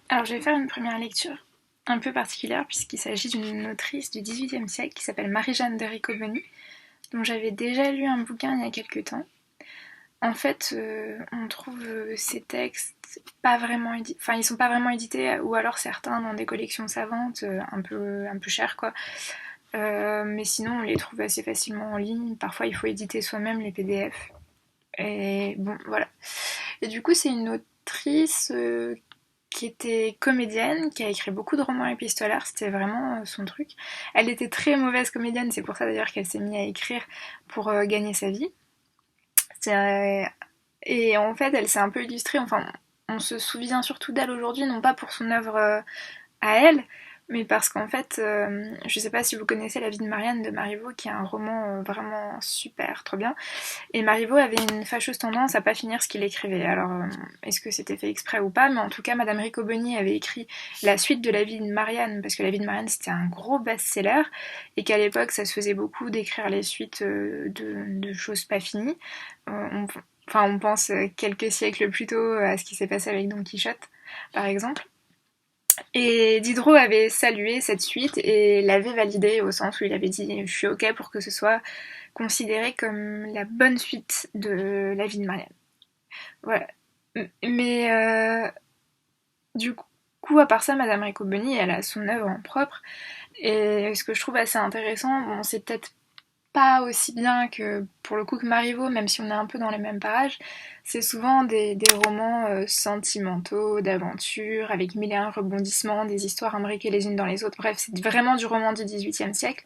Alors je vais faire une première lecture un peu particulière puisqu'il s'agit d'une autrice du XVIIIe siècle qui s'appelle Marie-Jeanne de Riccoboni, dont j'avais déjà lu un bouquin il y a quelques temps. En fait, on trouve ces textes pas vraiment enfin ils sont pas vraiment édités, ou alors certains dans des collections savantes, un peu chères quoi. Mais sinon on les trouve assez facilement en ligne. Parfois il faut éditer soi-même les PDF. Et bon voilà. Et du coup c'est une autrice qui était comédienne, qui a écrit beaucoup de romans épistolaires, c'était vraiment son truc. Elle était très mauvaise comédienne, c'est pour ça d'ailleurs qu'elle s'est mise à écrire pour gagner sa vie. Et en fait, elle s'est un peu illustrée, enfin, on se souvient surtout d'elle aujourd'hui, non pas pour son œuvre à elle, mais parce qu'en fait, je sais pas si vous connaissez La vie de Marianne de Marivaux, qui est un roman vraiment super, trop bien. Et Marivaux avait une fâcheuse tendance à pas finir ce qu'il écrivait. Alors, est-ce que c'était fait exprès ou pas? Mais en tout cas, Madame Riccoboni avait écrit la suite de La vie de Marianne, parce que La vie de Marianne c'était un gros best-seller, et qu'à l'époque, ça se faisait beaucoup d'écrire les suites de choses pas finies. Enfin, on pense quelques siècles plus tôt à ce qui s'est passé avec Don Quichotte, par exemple. Et Diderot avait salué cette suite et l'avait validée au sens où il avait dit je suis ok pour que ce soit considéré comme la bonne suite de La vie de Marianne. Voilà. Mais du coup, à part ça, Madame Riccoboni, elle a son œuvre en propre. Et ce que je trouve assez intéressant, bon, c'est peut-être pas aussi bien que pour le coup que Marivaux, même si on est un peu dans les mêmes parages, c'est souvent des romans sentimentaux, d'aventure, avec mille et un rebondissements, des histoires imbriquées les unes dans les autres. Bref, c'est vraiment du roman du XVIIIe siècle.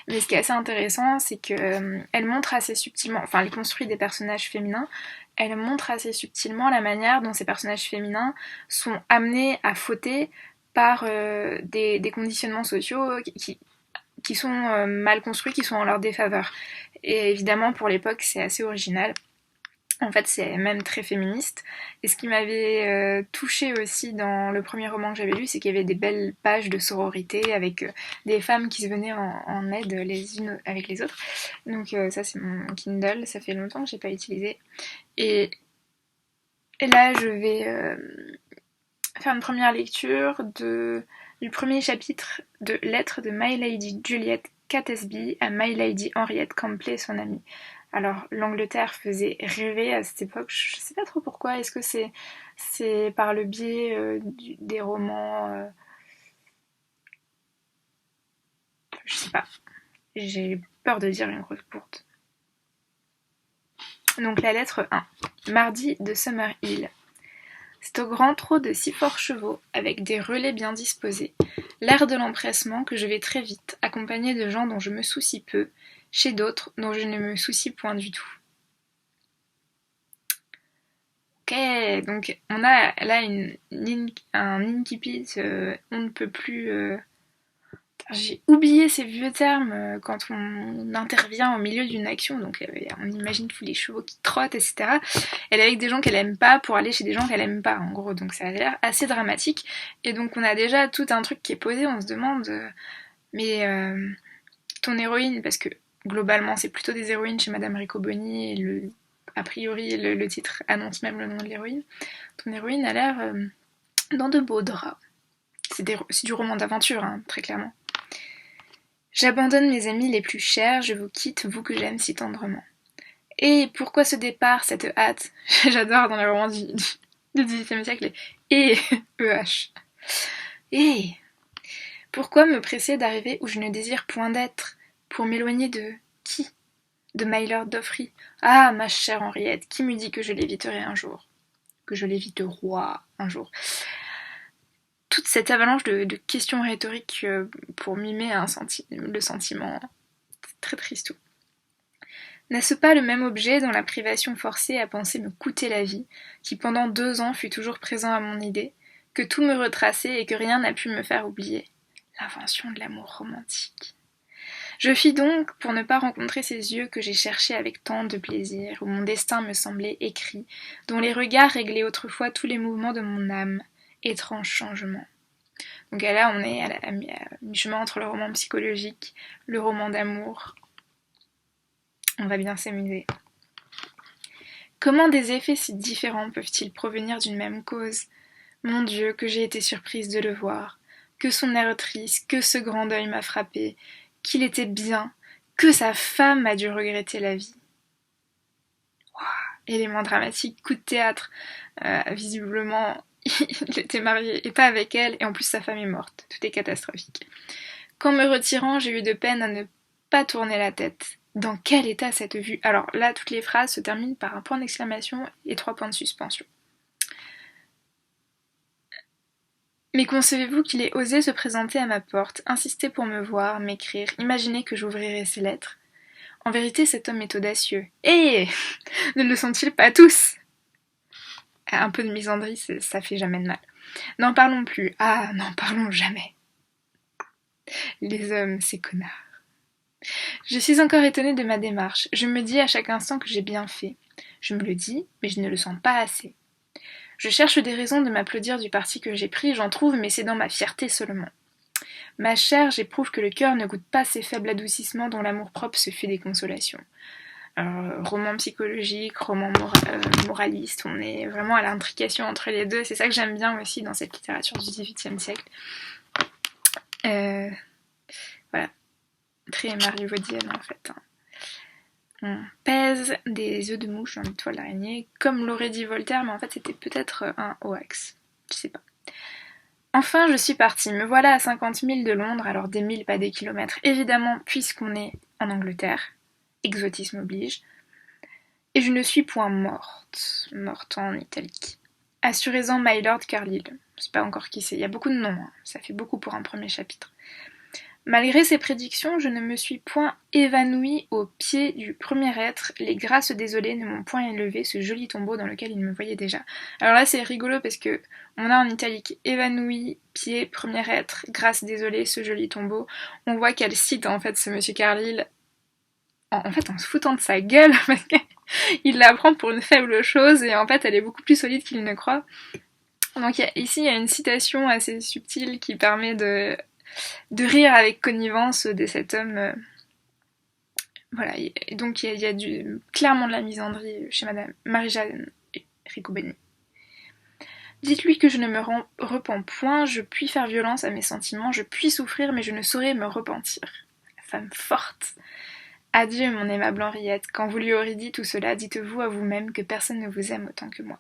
Mais ce qui est assez intéressant, c'est que elle montre assez subtilement, enfin, elle construit des personnages féminins. Elle montre assez subtilement la manière dont ces personnages féminins sont amenés à fauter par des conditionnements sociaux qui sont mal construits, qui sont en leur défaveur. Et évidemment, pour l'époque, c'est assez original. En fait, c'est même très féministe. Et ce qui m'avait touchée aussi dans le premier roman que j'avais lu, c'est qu'il y avait des belles pages de sororité avec des femmes qui se venaient en aide les unes avec les autres. Donc ça, c'est mon Kindle. Ça fait longtemps que j'ai pas utilisé. Et là, je vais faire une première lecture du premier chapitre de Lettres de My Lady Juliet Catesby à My Lady Henriette Campley, son amie. Alors, l'Angleterre faisait rêver à cette époque, je sais pas trop pourquoi, est-ce que c'est par le biais des romans, je sais pas, j'ai peur de dire une grosse bourde. Donc la lettre 1. Mardi de Summer Hill. C'est au grand trot de 6 forts chevaux, avec des relais bien disposés, l'air de l'empressement que je vais très vite, accompagné de gens dont je me soucie peu, chez d'autres dont je ne me soucie point du tout. Ok, donc on a là un incipit, on ne peut plus. J'ai oublié ces vieux termes quand on intervient au milieu d'une action, donc on imagine tous les chevaux qui trottent, etc. Elle est avec des gens qu'elle aime pas pour aller chez des gens qu'elle aime pas, en gros, donc ça a l'air assez dramatique. Et donc on a déjà tout un truc qui est posé, on se demande, mais ton héroïne, parce que globalement c'est plutôt des héroïnes chez Madame Riccoboni, et a priori le titre annonce même le nom de l'héroïne, ton héroïne a l'air dans de beaux draps. C'est du roman d'aventure, hein, très clairement. J'abandonne mes amis les plus chers, je vous quitte, vous que j'aime si tendrement. Et pourquoi ce départ, cette hâte? J'adore dans les romans du XVIIIe siècle les et EH. Et pourquoi me presser d'arriver où je ne désire point d'être? Pour m'éloigner de qui? De my lord d'Offry. Ah, ma chère Henriette, qui me dit que je l'éviterai un jour? Que je l'éviterai un jour? Toute cette avalanche de questions rhétoriques pour mimer le sentiment. C'est très triste tout. N'est-ce pas le même objet dont la privation forcée a pensé me coûter la vie, qui pendant 2 ans fut toujours présent à mon idée, que tout me retraçait et que rien n'a pu me faire oublier? L'invention de l'amour romantique. Je fis donc, pour ne pas rencontrer ces yeux que j'ai cherchés avec tant de plaisir, où mon destin me semblait écrit, dont les regards réglaient autrefois tous les mouvements de mon âme. Étrange changement. Donc là, on est à mi-chemin entre le roman psychologique, le roman d'amour. On va bien s'amuser. Comment des effets si différents peuvent-ils provenir d'une même cause? Mon Dieu, que j'ai été surprise de le voir, que son air triste, que ce grand deuil m'a frappé, qu'il était bien, que sa femme a dû regretter la vie. Élément dramatique, coup de théâtre. Visiblement, il était marié et pas avec elle, et en plus sa femme est morte. Tout est catastrophique. Qu'en me retirant, j'ai eu de peine à ne pas tourner la tête. Dans quel état cette vue? Alors là, toutes les phrases se terminent par un point d'exclamation et 3 points de suspension. Mais concevez-vous qu'il ait osé se présenter à ma porte, insister pour me voir, m'écrire, imaginer que j'ouvrirais ses lettres? En vérité, cet homme est audacieux. Et ne le sont-ils pas tous? Un peu de misandrie, ça fait jamais de mal. N'en parlons plus. Ah, n'en parlons jamais. Les hommes, ces connards. Je suis encore étonnée de ma démarche. Je me dis à chaque instant que j'ai bien fait. Je me le dis, mais je ne le sens pas assez. Je cherche des raisons de m'applaudir du parti que j'ai pris, j'en trouve, mais c'est dans ma fierté seulement. Ma chère, j'éprouve que le cœur ne goûte pas ces faibles adoucissements dont l'amour-propre se fait des consolations. Roman psychologique, roman moraliste, on est vraiment à l'intrication entre les deux, c'est ça que j'aime bien aussi dans cette littérature du XVIIIe siècle. Voilà, très marivaudienne en fait. On pèse des œufs de mouche dans une toile d'araignée, comme l'aurait dit Voltaire, mais en fait c'était peut-être un hoax, je sais pas. Enfin, je suis partie. Me voilà à 50 000 de Londres, alors des milles, pas des kilomètres. Évidemment, puisqu'on est en Angleterre, exotisme oblige. Et je ne suis point morte. Morte en italique. Assurez-en, my lord Carlyle. Je sais pas encore qui c'est. Il y a beaucoup de noms, hein. Ça fait beaucoup pour un premier chapitre. Malgré ces prédictions, je ne me suis point évanouie au pied du premier être, les grâces désolées ne m'ont point élevé ce joli tombeau dans lequel il me voyait déjà. Alors là c'est rigolo parce que on a en italique évanouie, pied, premier être, grâce désolée, ce joli tombeau. On voit qu'elle cite en fait ce monsieur Carlyle en fait en se foutant de sa gueule parce qu'il la prend pour une faible chose et en fait elle est beaucoup plus solide qu'il ne croit. Donc ici il y a une citation assez subtile qui permet de rire avec connivence de cet homme. Voilà, et donc il y a clairement de la misandrie chez Madame Marie-Jeanne Riccoboni. Dites-lui que je ne me repens point, je puis faire violence à mes sentiments, je puis souffrir, mais je ne saurais me repentir. Femme forte. Adieu, mon aimable Henriette, quand vous lui aurez dit tout cela, dites-vous à vous-même que personne ne vous aime autant que moi.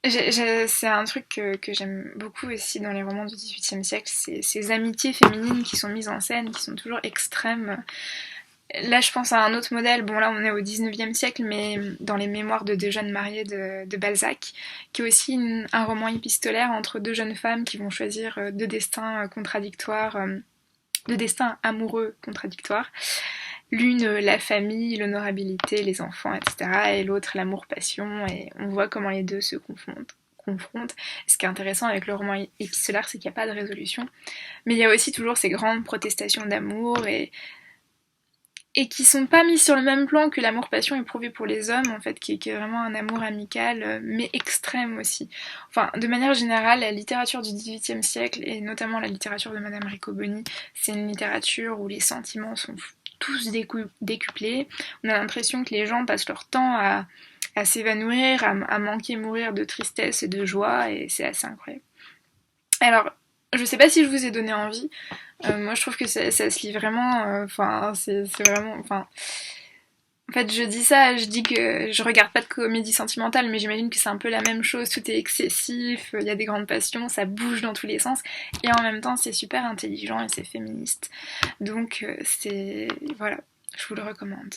C'est un truc que j'aime beaucoup aussi dans les romans du XVIIIe siècle, c'est ces amitiés féminines qui sont mises en scène, qui sont toujours extrêmes. Là, je pense à un autre modèle, bon là on est au XIXe siècle, mais dans les mémoires de deux jeunes mariés de Balzac, qui est aussi un roman épistolaire entre deux jeunes femmes qui vont choisir deux destins contradictoires, deux destins amoureux contradictoires. L'une, la famille, l'honorabilité, les enfants, etc. Et l'autre, l'amour-passion. Et on voit comment les deux se confrontent. Ce qui est intéressant avec le roman épistolaire, c'est qu'il n'y a pas de résolution. Mais il y a aussi toujours ces grandes protestations d'amour et qui sont pas mises sur le même plan que l'amour-passion éprouvé pour les hommes, en fait, qui est vraiment un amour amical, mais extrême aussi. Enfin, de manière générale, la littérature du XVIIIe siècle, et notamment la littérature de Madame Riccoboni, c'est une littérature où les sentiments sont tous décuplés. On a l'impression que les gens passent leur temps à s'évanouir, à manquer mourir de tristesse et de joie, et c'est assez incroyable. Alors, je sais pas si je vous ai donné envie. Moi, je trouve que ça se lit vraiment. Enfin, c'est vraiment. Enfin, en fait, je dis ça, je dis que je regarde pas de comédie sentimentale, mais j'imagine que c'est un peu la même chose. Tout est excessif, il y a des grandes passions, ça bouge dans tous les sens, et en même temps, c'est super intelligent et c'est féministe. Donc, c'est voilà, je vous le recommande.